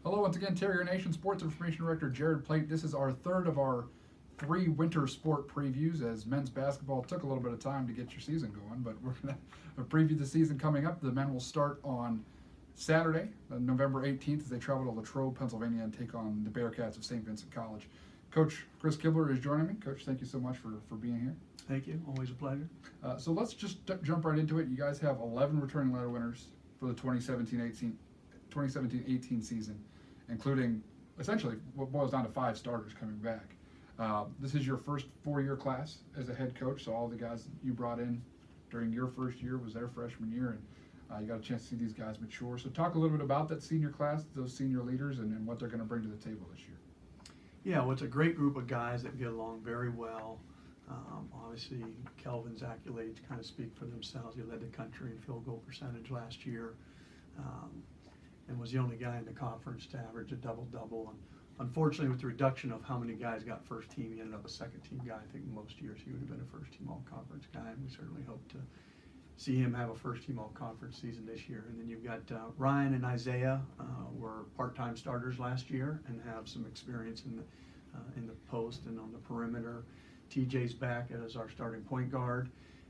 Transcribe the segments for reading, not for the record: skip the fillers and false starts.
Hello, once again, Terrier Nation Sports Information Director Jared Plate. This is our third of our 3 winter sport previews, as men's basketball took a little bit of time to get your season going, but we're going to preview the season coming up. The men will start on Saturday, November 18th, as they travel to Latrobe, Pennsylvania, and take on the Bearcats of Saint Vincent College. Coach Chris Kibler is joining me. Coach, thank you so much for being here. Thank you. Always a pleasure. So let's just jump right into it. You guys have 11 returning letter winners for the 2017-18 season, including essentially what boils down to 5 starters coming back. This is your first 4-year class as a head coach, so all the guys you brought in during your first year was their freshman year, and you got a chance to see these guys mature. So talk a little bit about that senior class, those senior leaders, and what they're going to bring to the table this year. Yeah, well, it's a great group of guys that get along very well. Obviously, Kelvin's accolades kind of speak for themselves. He led the country in field goal percentage last year, and was the only guy in the conference to average a double-double. And unfortunately, with the reduction of how many guys got first team, he ended up a second-team guy. I think most years he would have been a first-team all-conference guy, and we certainly hope to see him have a first-team all-conference season this year. And then you've got Ryan and Isaiah were part-time starters last year and have some experience in the post and on the perimeter. TJ's back as our starting point guard,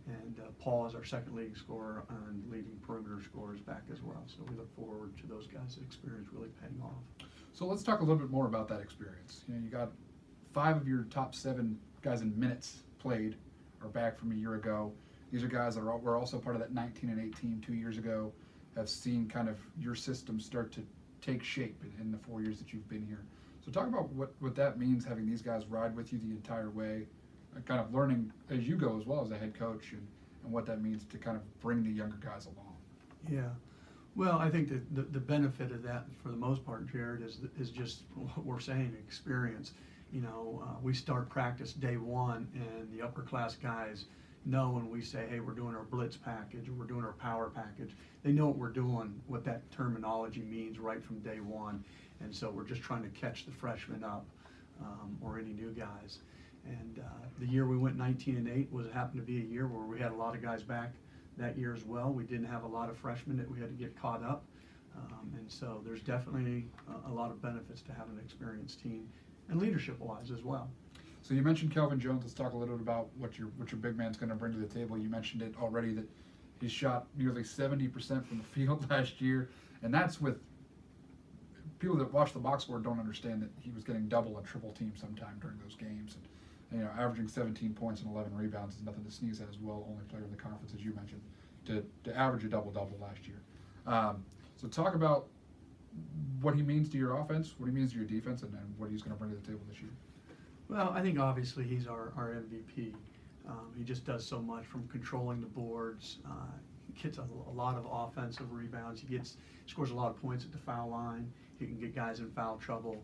and Paul is our second leading scorer and leading perimeter scorers back as well. So we look forward to those guys' experience really paying off. So let's talk a little bit more about that experience. You got 5 of your top 7 guys in minutes played are back from a year ago. These are guys that were also part of that 19 and 18 2 years ago, have seen kind of your system start to take shape in the 4 years that you've been here. So talk about what that means, having these guys ride with you the entire way, kind of learning as you go as well as a head coach, and what that means to kind of bring the younger guys along. Yeah. Well, I think that the benefit of that, for the most part, Jared, is just what we're saying, experience. We start practice day one, and the upper class guys know when we say, hey, we're doing our blitz package or we're doing our power package. They know what we're doing, what that terminology means right from day one. And so we're just trying to catch the freshmen up, or any new guys. And the year we went 19-8 happened to be a year where we had a lot of guys back that year as well. We didn't have a lot of freshmen that we had to get caught up. And so there's definitely a lot of benefits to having an experienced team, and leadership-wise as well. So you mentioned Kelvin Jones. Let's talk a little bit about what your big man's going to bring to the table. You mentioned it already that he shot nearly 70% from the field last year, and that's with people that watch the box score don't understand that he was getting double and triple teams sometime during those games. And averaging 17 points and 11 rebounds is nothing to sneeze at as well. Only player in the conference, as you mentioned, to average a double-double last year. So talk about what he means to your offense, what he means to your defense, and what he's going to bring to the table this year. Well, I think obviously he's our MVP. He just does so much, from controlling the boards. He gets a lot of offensive rebounds. He scores a lot of points at the foul line. He can get guys in foul trouble.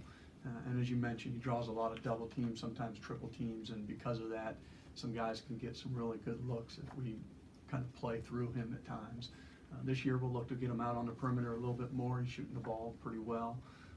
And as you mentioned, he draws a lot of double teams, sometimes triple teams, and because of that, some guys can get some really good looks if we kind of play through him at times. This year we'll look to get him out on the perimeter a little bit more. He's shooting the ball pretty well,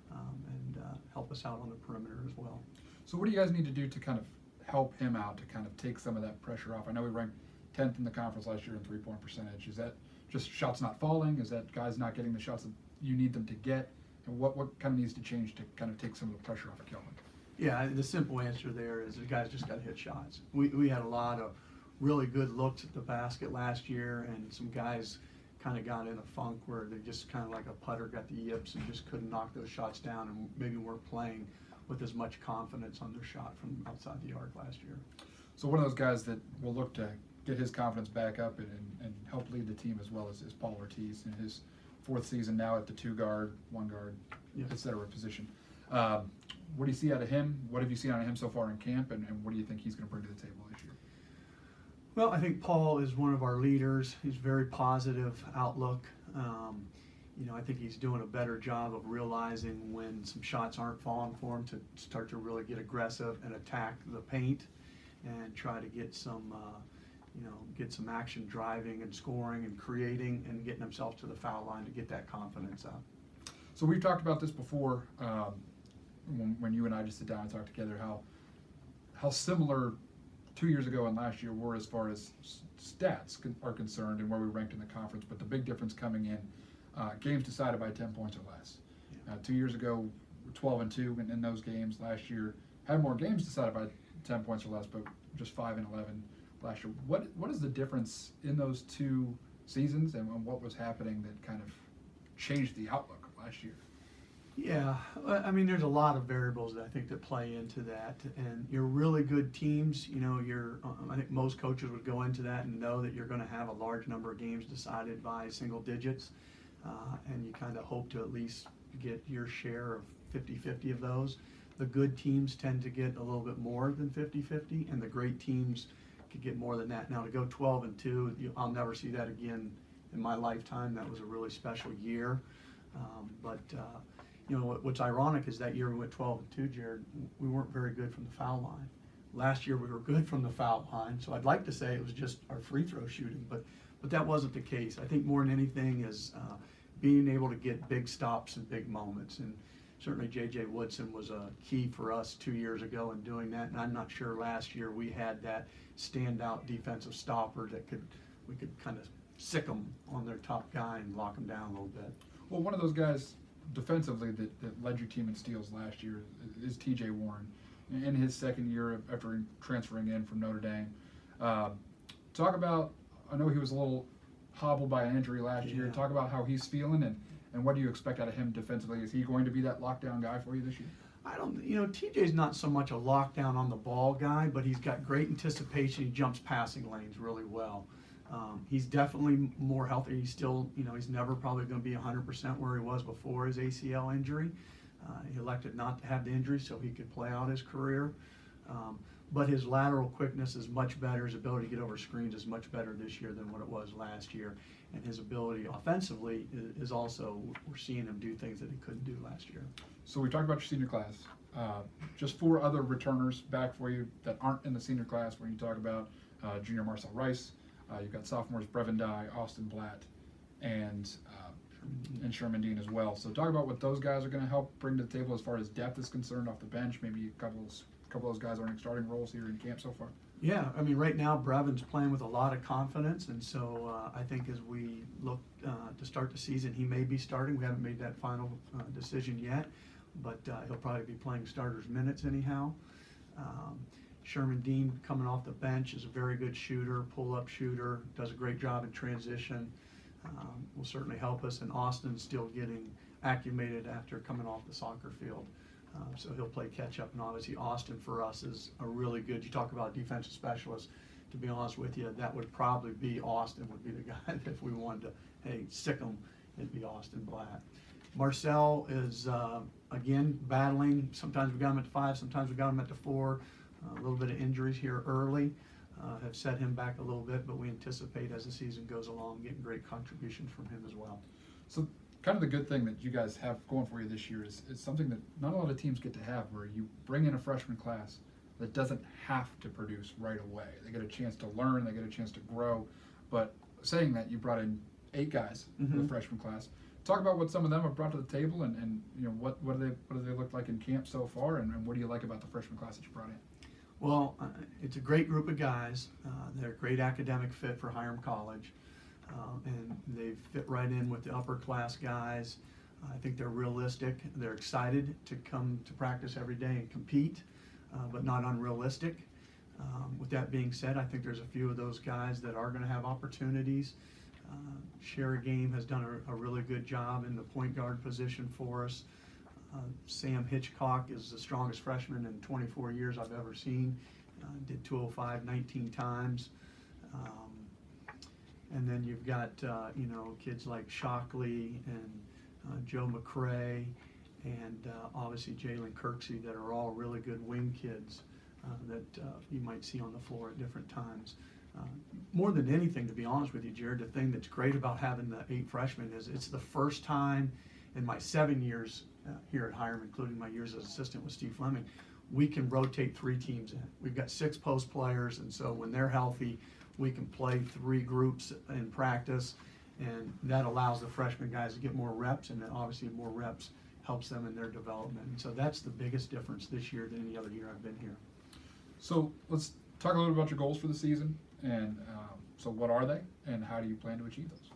and help us out on the perimeter as well. So what do you guys need to do to kind of help him out, to kind of take some of that pressure off? I know we ranked 10th in the conference last year in three-point percentage. Is that just shots not falling? Is that guys not getting the shots that you need them to get? And what kind of needs to change to kind of take some of the pressure off of Kelvin? Yeah, the simple answer there is the guys just got to hit shots. We had a lot of really good looks at the basket last year, and some guys kind of got in a funk where they just kind of like a putter got the yips and just couldn't knock those shots down, and maybe weren't playing with as much confidence on their shot from outside the arc last year. So one of those guys that will look to get his confidence back up and help lead the team as well as Paul Ortiz in his 4th season now at the 2-guard, 1-guard, Yes. et cetera position. What do you see out of him? What have you seen out of him so far in camp, and what do you think he's going to bring to the table this year? Well, I think Paul is one of our leaders. He's very positive outlook. I think he's doing a better job of realizing when some shots aren't falling for him to start to really get aggressive and attack the paint and try to get some action driving and scoring and creating and getting himself to the foul line to get that confidence up. So we've talked about this before when you and I just sit down and talk together, how similar 2 years ago and last year were as far as stats are concerned and where we ranked in the conference, but the big difference coming in, games decided by 10 points or less. 2 years ago, 12-2 in those games. Last year, had more games decided by 10 points or less, but just 5-11 last year. What is the difference in those two seasons, and what was happening that kind of changed the outlook of last year? Yeah, I mean, there's a lot of variables that I think that play into that, and your really good teams, you know, I think most coaches would go into that and know that you're going to have a large number of games decided by single digits, and you kind of hope to at least get your share of 50-50 of those. The good teams tend to get a little bit more than 50-50, and the great teams could get more than that. Now, to go 12-2, I'll never see that again in my lifetime. That was a really special year, but you know, what's ironic is that year we went 12-2, Jared, we weren't very good from the foul line. Last year we were good from the foul line, so I'd like to say it was just our free throw shooting, but that wasn't the case. I think more than anything is being able to get big stops and big moments, and certainly J.J. Woodson was a key for us 2 years ago in doing that, and I'm not sure last year we had that standout defensive stopper that we could kind of sick them on their top guy and lock them down a little bit. Well, one of those guys defensively that led your team in steals last year is T.J. Warren. In his second year after transferring in from Notre Dame. Talk about, I know he was a little hobbled by an injury last year. Talk about how he's feeling and what do you expect out of him defensively? Is he going to be that lockdown guy for you this year? TJ's not so much a lockdown on the ball guy, but he's got great anticipation. He jumps passing lanes really well. He's definitely more healthy. He's still, he's never probably going to be 100% where he was before his ACL injury. He elected not to have the injury so he could play out his career. But his lateral quickness is much better. His ability to get over screens is much better this year than what it was last year. And his ability offensively is also, we're seeing him do things that he couldn't do last year. So we talked about your senior class. Just 4 other returners back for you that aren't in the senior class when you talk about junior Marcel Rice. You've got sophomores Brevin Dye, Austin Blatt, and Sherman Dean as well. So talk about what those guys are going to help bring to the table as far as depth is concerned off the bench. Maybe a couple of those guys earning starting roles here in camp so far. Yeah, I mean, right now Brevin's playing with a lot of confidence, and so I think as we look to start the season, he may be starting. We haven't made that final decision yet, but he'll probably be playing starters minutes anyhow. Sherman Dean, coming off the bench, is a very good shooter, pull-up shooter, does a great job in transition, will certainly help us. And Austin's still getting acclimated after coming off the soccer field, so he'll play catch-up. And obviously Austin for us is a really good, you talk about defensive specialist, to be honest with you, that would probably be Austin would be the guy that if we wanted to, hey, sick him, it'd be Austin Blatt. Marcel is, again, battling. Sometimes we got him at 5, sometimes we got him at 4. A little bit of injuries here early have set him back a little bit, but we anticipate as the season goes along getting great contributions from him as well. So kind of the good thing that you guys have going for you this year is something that not a lot of teams get to have, where you bring in a freshman class that doesn't have to produce right away. They get a chance to learn, they get a chance to grow. But saying that, you brought in 8 guys for the freshman class. Talk about what some of them have brought to the table, and what do they look like in camp so far, and what do you like about the freshman class that you brought in? Well, it's a great group of guys. They're a great academic fit for Hiram College, and they fit right in with the upper class guys. I think they're realistic. They're excited to come to practice every day and compete, but not unrealistic. With that being said, I think there's a few of those guys that are going to have opportunities. Sherry Game has done a really good job in the point guard position for us. Sam Hitchcock is the strongest freshman in 24 years I've ever seen. Did 205 19 times. And then you've got kids like Shockley and Joe McCrae and obviously Jalen Kirksey that are all really good wing kids that you might see on the floor at different times. More than anything, to be honest with you, Jared, the thing that's great about having the 8 freshmen is it's the first time in my 7 years here at Hiram, including my years as assistant with Steve Fleming, we can rotate 3 teams in. We've got 6 post players, and so when they're healthy, we can play 3 groups in practice, and that allows the freshman guys to get more reps, and then obviously more reps helps them in their development. And so that's the biggest difference this year than any other year I've been here. So let's talk a little bit about your goals for the season, and so what are they, and how do you plan to achieve those?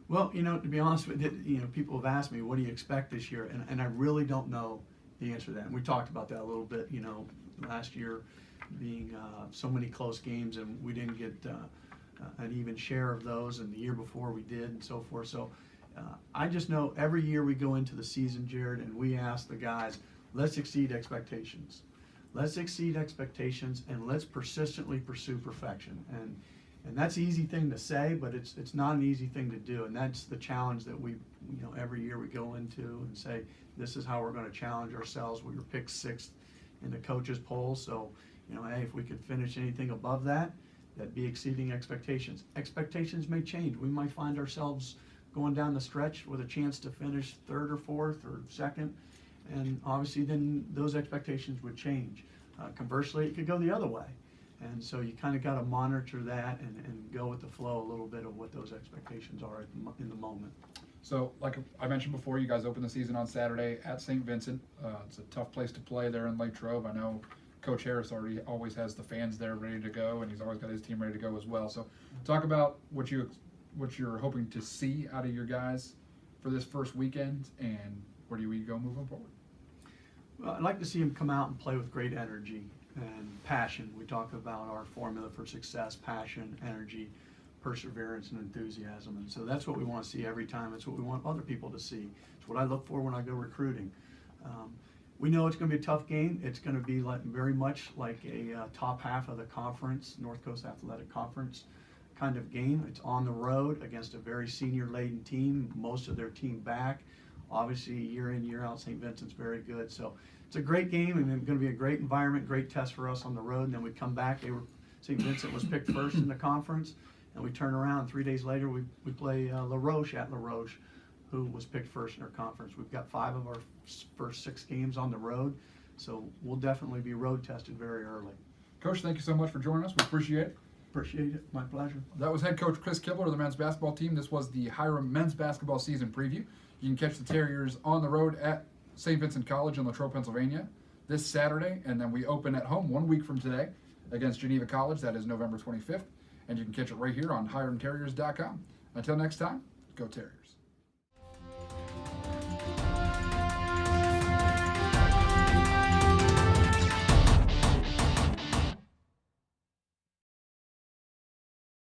Well, to be honest with you, people have asked me, what do you expect this year? And I really don't know the answer to that. And we talked about that a little bit, last year being so many close games, and we didn't get an even share of those, and the year before we did, and so forth. So I just know every year we go into the season, Jared, and we ask the guys, let's exceed expectations. Let's exceed expectations, and let's persistently pursue perfection. And that's an easy thing to say, but it's not an easy thing to do. And that's the challenge that we, every year we go into and say, this is how we're going to challenge ourselves. We were picked 6th in the coaches poll. So, hey, if we could finish anything above that, that'd be exceeding expectations. Expectations may change. We might find ourselves going down the stretch with a chance to finish 3rd or 4th or 2nd. And obviously then those expectations would change. Conversely, it could go the other way. And so you kind of got to monitor that and go with the flow a little bit of what those expectations are in the moment. So, like I mentioned before, you guys open the season on Saturday at Saint Vincent. It's a tough place to play there in Lake Trove. I know Coach Harris always has the fans there ready to go, and he's always got his team ready to go as well. So, talk about what you're hoping to see out of your guys for this first weekend, and where do we go moving forward? Well, I'd like to see them come out and play with great energy and passion. We talk about our formula for success: passion, energy, perseverance, and enthusiasm. And so that's what we want to see every time. It's what we want other people to see. It's what I look for when I go recruiting. We know it's going to be a tough game. It's going to be very much like a top half of the conference, North Coast Athletic Conference kind of game. It's on the road against a very senior-laden team, most of their team back. Obviously, year in, year out, St. Vincent's very good. So it's a great game, and it's going to be a great environment, great test for us on the road. And then we come back. St. Vincent was picked first in the conference, and we turn around. 3 days later, we play La Roche at La Roche, who was picked first in our conference. We've got 5 of our first 6 games on the road, so we'll definitely be road tested very early. Coach, thank you so much for joining us. We appreciate it. Appreciate it. My pleasure. That was head coach Chris Kibler of the men's basketball team. This was the Hiram men's basketball season preview. You can catch the Terriers on the road at Saint Vincent College in Latrobe, Pennsylvania this Saturday, and then we open at home 1 week from today against Geneva College. That is November 25th, and you can catch it right here on HiramTerriers.com. Until next time, go Terriers.